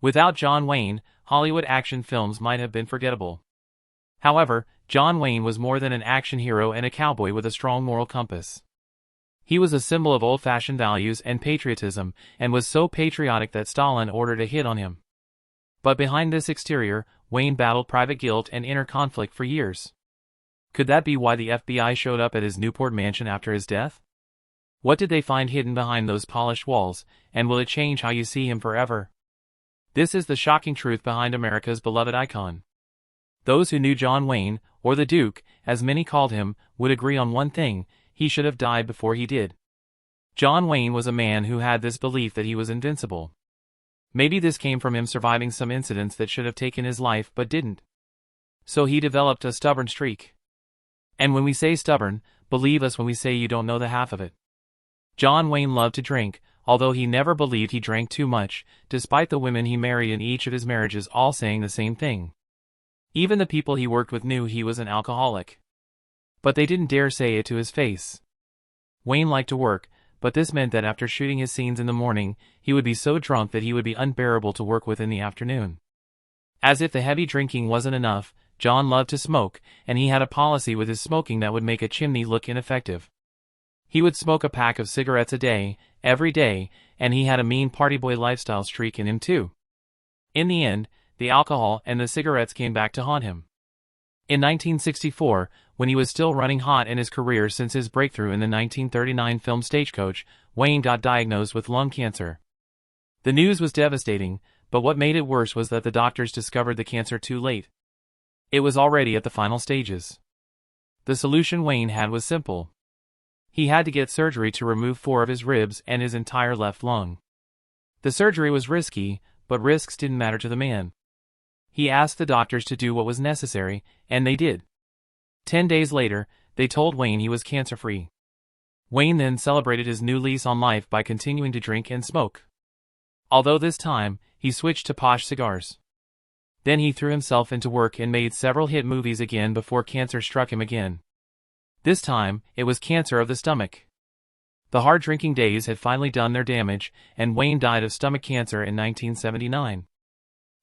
Without John Wayne, Hollywood action films might have been forgettable. However, John Wayne was more than an action hero and a cowboy with a strong moral compass. He was a symbol of old-fashioned values and patriotism, and was so patriotic that Stalin ordered a hit on him. But behind this exterior, Wayne battled private guilt and inner conflict for years. Could that be why the FBI showed up at his Newport mansion after his death? What did they find hidden behind those polished walls, and will it change how you see him forever? This is the shocking truth behind America's beloved icon. Those who knew John Wayne, or the Duke, as many called him, would agree on one thing: he should have died before he did. John Wayne was a man who had this belief that he was invincible. Maybe this came from him surviving some incidents that should have taken his life but didn't. So he developed a stubborn streak. And when we say stubborn, believe us when we say you don't know the half of it. John Wayne loved to drink, although he never believed he drank too much, despite the women he married in each of his marriages all saying the same thing. Even the people he worked with knew he was an alcoholic. But they didn't dare say it to his face. Wayne liked to work, but this meant that after shooting his scenes in the morning, he would be so drunk that he would be unbearable to work with in the afternoon. As if the heavy drinking wasn't enough, John loved to smoke, and he had a policy with his smoking that would make a chimney look ineffective. He would smoke a pack of cigarettes a day, every day, and he had a mean party boy lifestyle streak in him too. In the end, the alcohol and the cigarettes came back to haunt him. In 1964, when he was still running hot in his career since his breakthrough in the 1939 film Stagecoach, Wayne got diagnosed with lung cancer. The news was devastating, but what made it worse was that the doctors discovered the cancer too late. It was already at the final stages. The solution Wayne had was simple. He had to get surgery to remove 4 of his ribs and his entire left lung. The surgery was risky, but risks didn't matter to the man. He asked the doctors to do what was necessary, and they did. 10 days later, they told Wayne he was cancer-free. Wayne then celebrated his new lease on life by continuing to drink and smoke. Although this time, he switched to posh cigars. Then he threw himself into work and made several hit movies again before cancer struck him again. This time, it was cancer of the stomach. The hard drinking days had finally done their damage, and Wayne died of stomach cancer in 1979.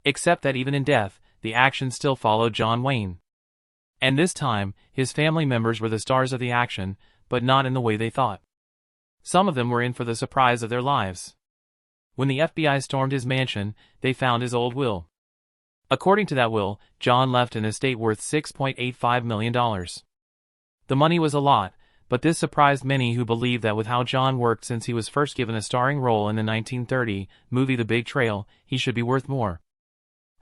Except that even in death, the action still followed John Wayne. And this time, his family members were the stars of the action, but not in the way they thought. Some of them were in for the surprise of their lives. When the FBI stormed his mansion, they found his old will. According to that will, John left an estate worth $6.85 million. The money was a lot, but this surprised many who believed that with how John worked since he was first given a starring role in the 1930 movie The Big Trail, he should be worth more.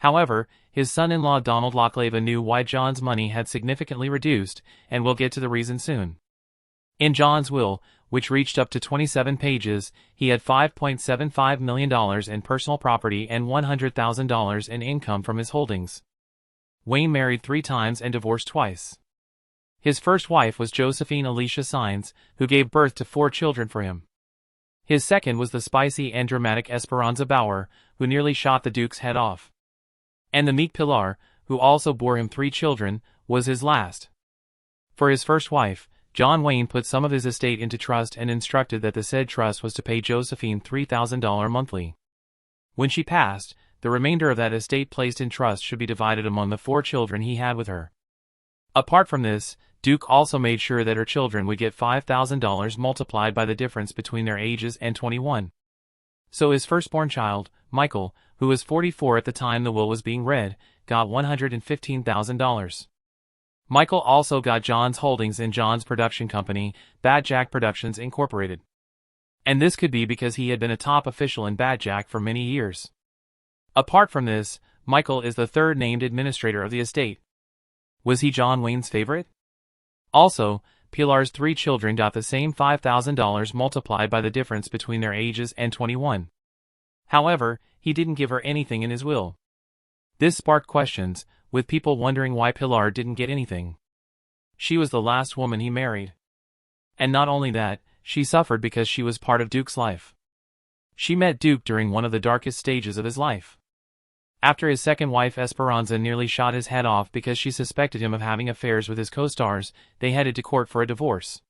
However, his son-in-law Donald Lockleva knew why John's money had significantly reduced, and we'll get to the reason soon. In John's will, which reached up to 27 pages, he had $5.75 million in personal property and $100,000 in income from his holdings. Wayne married 3 times and divorced twice. His first wife was Josephine Alicia Sines, who gave birth to 4 children for him. His second was the spicy and dramatic Esperanza Bauer, who nearly shot the Duke's head off. And the meek Pilar, who also bore him 3 children, was his last. For his first wife, John Wayne put some of his estate into trust and instructed that the said trust was to pay Josephine $3,000 monthly. When she passed, the remainder of that estate placed in trust should be divided among the 4 children he had with her. Apart from this, Duke also made sure that her children would get $5,000 multiplied by the difference between their ages and 21. So his firstborn child, Michael, who was 44 at the time the will was being read, got $115,000. Michael also got John's holdings in John's production company, Bad Jack Productions Incorporated. And this could be because he had been a top official in Bad Jack for many years. Apart from this, Michael is the 3rd named administrator of the estate. Was he John Wayne's favorite? Also, Pilar's 3 children got the same $5,000 multiplied by the difference between their ages and 21. However, he didn't give her anything in his will. This sparked questions, with people wondering why Pilar didn't get anything. She was the last woman he married. And not only that, she suffered because she was part of Duke's life. She met Duke during one of the darkest stages of his life. After his second wife Esperanza nearly shot his head off because she suspected him of having affairs with his co-stars, they headed to court for a divorce.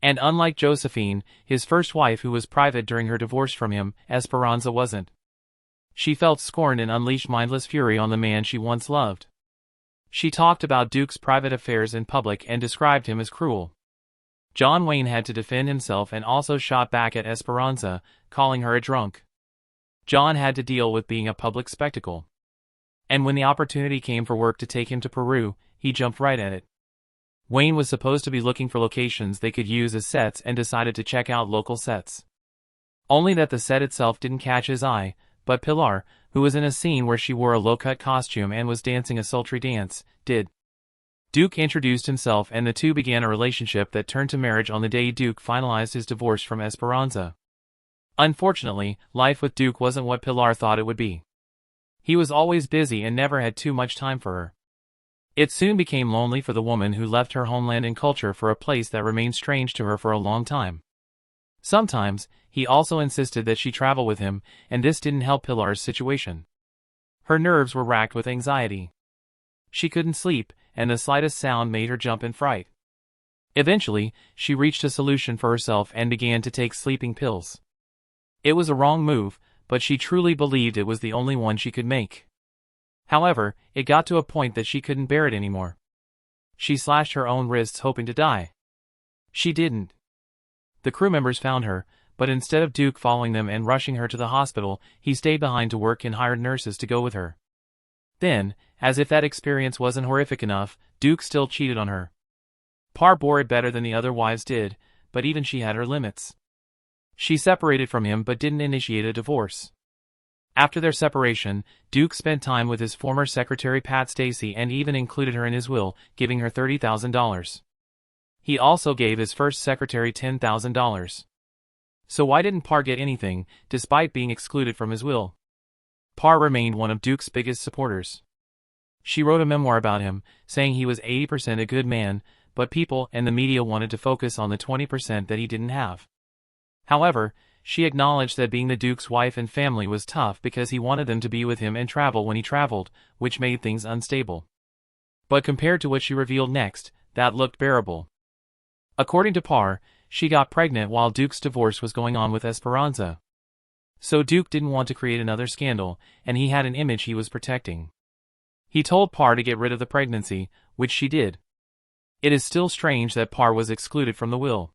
And unlike Josephine, his first wife who was private during her divorce from him, Esperanza wasn't. She felt scorn and unleashed mindless fury on the man she once loved. She talked about Duke's private affairs in public and described him as cruel. John Wayne had to defend himself and also shot back at Esperanza, calling her a drunk. John had to deal with being a public spectacle. And when the opportunity came for work to take him to Peru, he jumped right at it. Wayne was supposed to be looking for locations they could use as sets and decided to check out local sets. Only that the set itself didn't catch his eye, but Pilar, who was in a scene where she wore a low-cut costume and was dancing a sultry dance, did. Duke introduced himself and the two began a relationship that turned to marriage on the day Duke finalized his divorce from Esperanza. Unfortunately, life with Duke wasn't what Pilar thought it would be. He was always busy and never had too much time for her. It soon became lonely for the woman who left her homeland and culture for a place that remained strange to her for a long time. Sometimes, he also insisted that she travel with him, and this didn't help Pilar's situation. Her nerves were racked with anxiety. She couldn't sleep, and the slightest sound made her jump in fright. Eventually, she reached a solution for herself and began to take sleeping pills. It was a wrong move, but she truly believed it was the only one she could make. However, it got to a point that she couldn't bear it anymore. She slashed her own wrists hoping to die. She didn't. The crew members found her, but instead of Duke following them and rushing her to the hospital, he stayed behind to work and hired nurses to go with her. Then, as if that experience wasn't horrific enough, Duke still cheated on her. Par bore it better than the other wives did, but even she had her limits. She separated from him but didn't initiate a divorce. After their separation, Duke spent time with his former secretary Pat Stacy and even included her in his will, giving her $30,000. He also gave his first secretary $10,000. So why didn't Par get anything, despite being excluded from his will? Par remained one of Duke's biggest supporters. She wrote a memoir about him, saying he was 80% a good man, but people and the media wanted to focus on the 20% that he didn't have. However, she acknowledged that being the Duke's wife and family was tough because he wanted them to be with him and travel when he traveled, which made things unstable. But compared to what she revealed next, that looked bearable. According to Par, she got pregnant while Duke's divorce was going on with Esperanza. So Duke didn't want to create another scandal, and he had an image he was protecting. He told Par to get rid of the pregnancy, which she did. It is still strange that Par was excluded from the will.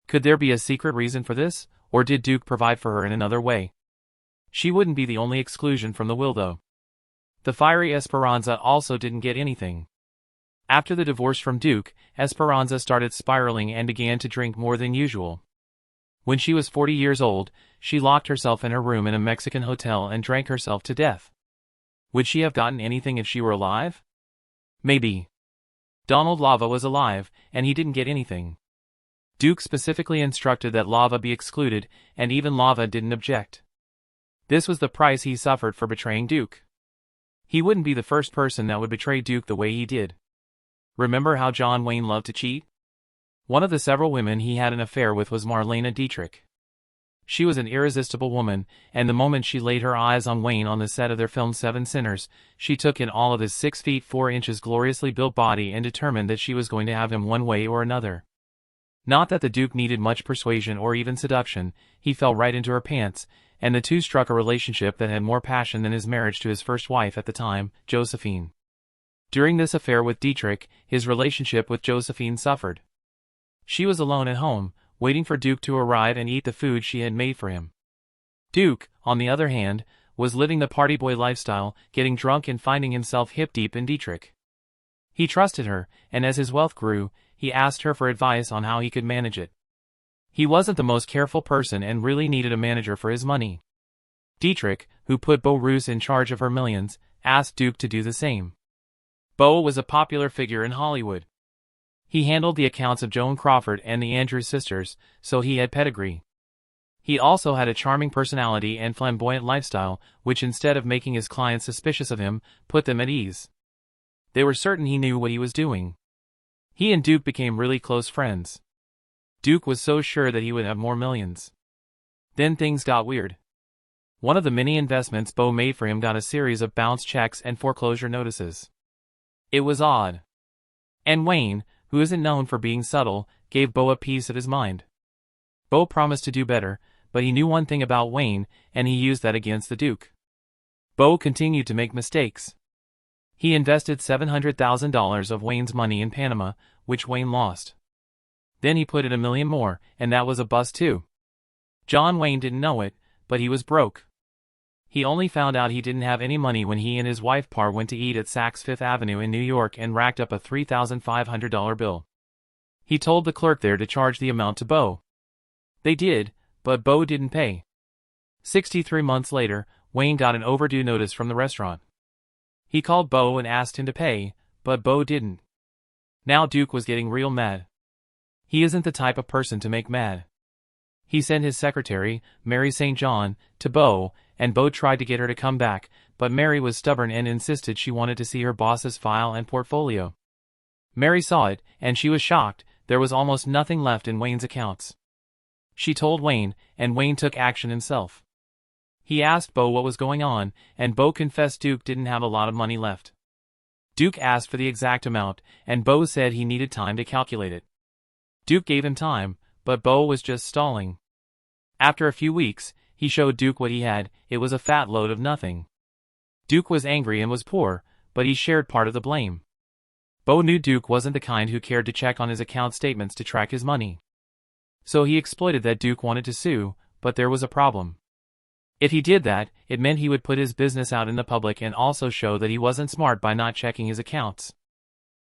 Could there be a secret reason for this, or did Duke provide for her in another way? She wouldn't be the only exclusion from the will though. The fiery Esperanza also didn't get anything. After the divorce from Duke, Esperanza started spiraling and began to drink more than usual. When she was 40 years old, she locked herself in her room in a Mexican hotel and drank herself to death. Would she have gotten anything if she were alive? Maybe. Donald Lava was alive, and he didn't get anything. Duke specifically instructed that Lava be excluded, and even Lava didn't object. This was the price he suffered for betraying Duke. He wouldn't be the first person that would betray Duke the way he did. Remember how John Wayne loved to cheat? One of the several women he had an affair with was Marlene Dietrich. She was an irresistible woman, and the moment she laid her eyes on Wayne on the set of their film 7 Sinners, she took in all of his 6 feet 4 inches gloriously built body and determined that she was going to have him one way or another. Not that the Duke needed much persuasion or even seduction, he fell right into her pants, and the two struck a relationship that had more passion than his marriage to his first wife at the time, Josephine. During this affair with Dietrich, his relationship with Josephine suffered. She was alone at home, waiting for Duke to arrive and eat the food she had made for him. Duke, on the other hand, was living the party boy lifestyle, getting drunk and finding himself hip-deep in Dietrich. He trusted her, and as his wealth grew, he asked her for advice on how he could manage it. He wasn't the most careful person and really needed a manager for his money. Dietrich, who put Beau Roos in charge of her millions, asked Duke to do the same. Beau was a popular figure in Hollywood. He handled the accounts of Joan Crawford and the Andrews sisters, so he had pedigree. He also had a charming personality and flamboyant lifestyle, which instead of making his clients suspicious of him, put them at ease. They were certain he knew what he was doing. He and Duke became really close friends. Duke was so sure that he would have more millions. Then things got weird. One of the many investments Beau made for him got a series of bounce checks and foreclosure notices. It was odd. And Wayne, who isn't known for being subtle, gave Beau a piece of his mind. Beau promised to do better, but he knew one thing about Wayne, and he used that against the Duke. Bo continued to make mistakes. He invested $700,000 of Wayne's money in Panama, which Wayne lost. Then he put in $1 million more, and that was a bust too. John Wayne didn't know it, but he was broke. He only found out he didn't have any money when he and his wife Par went to eat at Saks Fifth Avenue in New York and racked up a $3,500 bill. He told the clerk there to charge the amount to Bo. They did, but Bo didn't pay. 63 months later, Wayne got an overdue notice from the restaurant. He called Bo and asked him to pay, but Bo didn't. Now Duke was getting real mad. He isn't the type of person to make mad. He sent his secretary, Mary St. John, to Bo, and Bo tried to get her to come back, but Mary was stubborn and insisted she wanted to see her boss's file and portfolio. Mary saw it, and she was shocked. There was almost nothing left in Wayne's accounts. She told Wayne, and Wayne took action himself. He asked Bo what was going on, and Bo confessed Duke didn't have a lot of money left. Duke asked for the exact amount, and Bo said he needed time to calculate it. Duke gave him time, but Bo was just stalling. After a few weeks, he showed Duke what he had. It was a fat load of nothing. Duke was angry and was poor, but he shared part of the blame. Bo knew Duke wasn't the kind who cared to check on his account statements to track his money. So he exploited that Duke wanted to sue, but there was a problem. If he did that, it meant he would put his business out in the public and also show that he wasn't smart by not checking his accounts.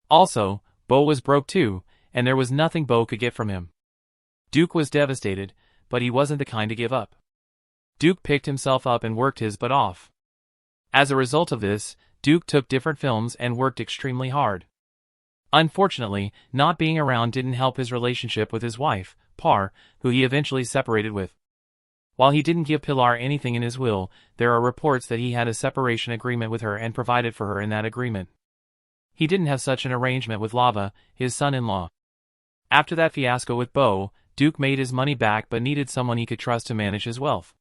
Also, Bo was broke too, and there was nothing Bo could get from him. Duke was devastated, but he wasn't the kind to give up. Duke picked himself up and worked his butt off. As a result of this, Duke took different films and worked extremely hard. Unfortunately, not being around didn't help his relationship with his wife, Par, who he eventually separated with. While he didn't give Pilar anything in his will, there are reports that he had a separation agreement with her and provided for her in that agreement. He didn't have such an arrangement with Lava, his son-in-law. After that fiasco with Bo, Duke made his money back but needed someone he could trust to manage his wealth.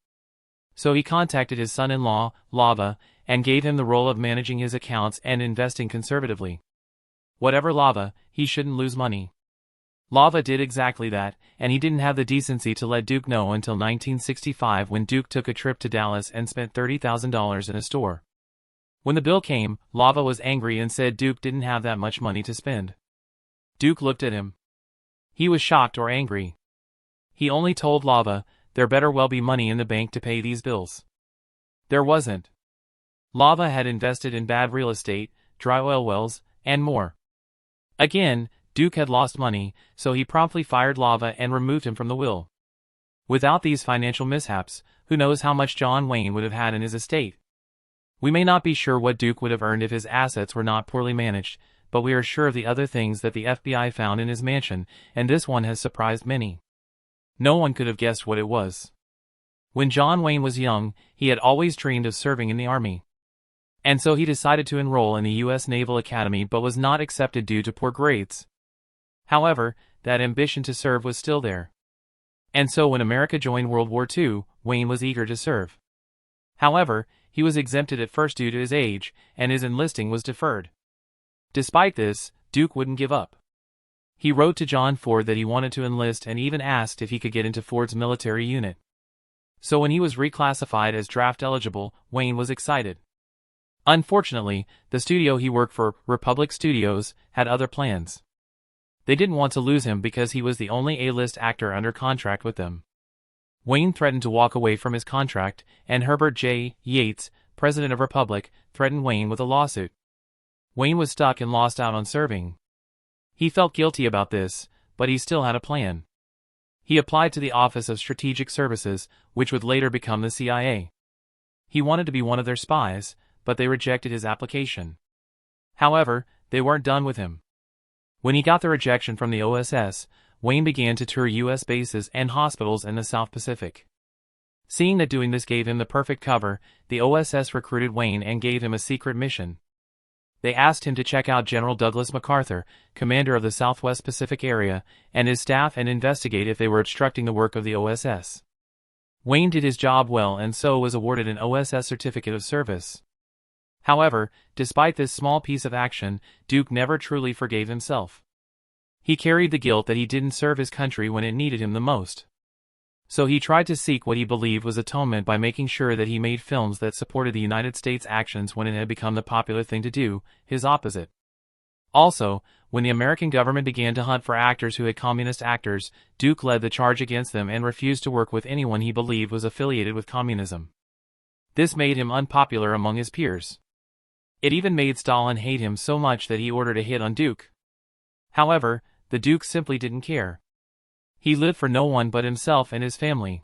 So he contacted his son-in-law, Lava, and gave him the role of managing his accounts and investing conservatively. Whatever Lava, he shouldn't lose money. Lava did exactly that, and he didn't have the decency to let Duke know until 1965 when Duke took a trip to Dallas and spent $30,000 in a store. When the bill came, Lava was angry and said Duke didn't have that much money to spend. Duke looked at him. He was shocked or angry. He only told Lava, there better well be money in the bank to pay these bills. There wasn't. Lava had invested in bad real estate, dry oil wells, and more. Again, Duke had lost money, so he promptly fired Lava and removed him from the will. Without these financial mishaps, who knows how much John Wayne would have had in his estate? We may not be sure what Duke would have earned if his assets were not poorly managed, but we are sure of the other things that the FBI found in his mansion, and this one has surprised many. No one could have guessed what it was. When John Wayne was young, he had always dreamed of serving in the Army. And so he decided to enroll in the U.S. Naval Academy but was not accepted due to poor grades. However, that ambition to serve was still there. And so when America joined World War II, Wayne was eager to serve. However, he was exempted at first due to his age, and his enlisting was deferred. Despite this, Duke wouldn't give up. He wrote to John Ford that he wanted to enlist and even asked if he could get into Ford's military unit. So when he was reclassified as draft eligible, Wayne was excited. Unfortunately, the studio he worked for, Republic Studios, had other plans. They didn't want to lose him because he was the only A-list actor under contract with them. Wayne threatened to walk away from his contract, and Herbert J. Yates, president of Republic, threatened Wayne with a lawsuit. Wayne was stuck and lost out on serving. He felt guilty about this, but he still had a plan. He applied to the Office of Strategic Services, which would later become the CIA. He wanted to be one of their spies, but they rejected his application. However, they weren't done with him. When he got the rejection from the OSS, Wayne began to tour U.S. bases and hospitals in the South Pacific. Seeing that doing this gave him the perfect cover, the OSS recruited Wayne and gave him a secret mission. They asked him to check out General Douglas MacArthur, commander of the Southwest Pacific area, and his staff and investigate if they were obstructing the work of the OSS. Wayne did his job well and so was awarded an OSS Certificate of Service. However, despite this small piece of action, Duke never truly forgave himself. He carried the guilt that he didn't serve his country when it needed him the most. So he tried to seek what he believed was atonement by making sure that he made films that supported the United States' actions when it had become the popular thing to do, his opposite. Also, when the American government began to hunt for actors who had communist actors, Duke led the charge against them and refused to work with anyone he believed was affiliated with communism. This made him unpopular among his peers. It even made Stalin hate him so much that he ordered a hit on Duke. However, the Duke simply didn't care. He lived for no one but himself and his family.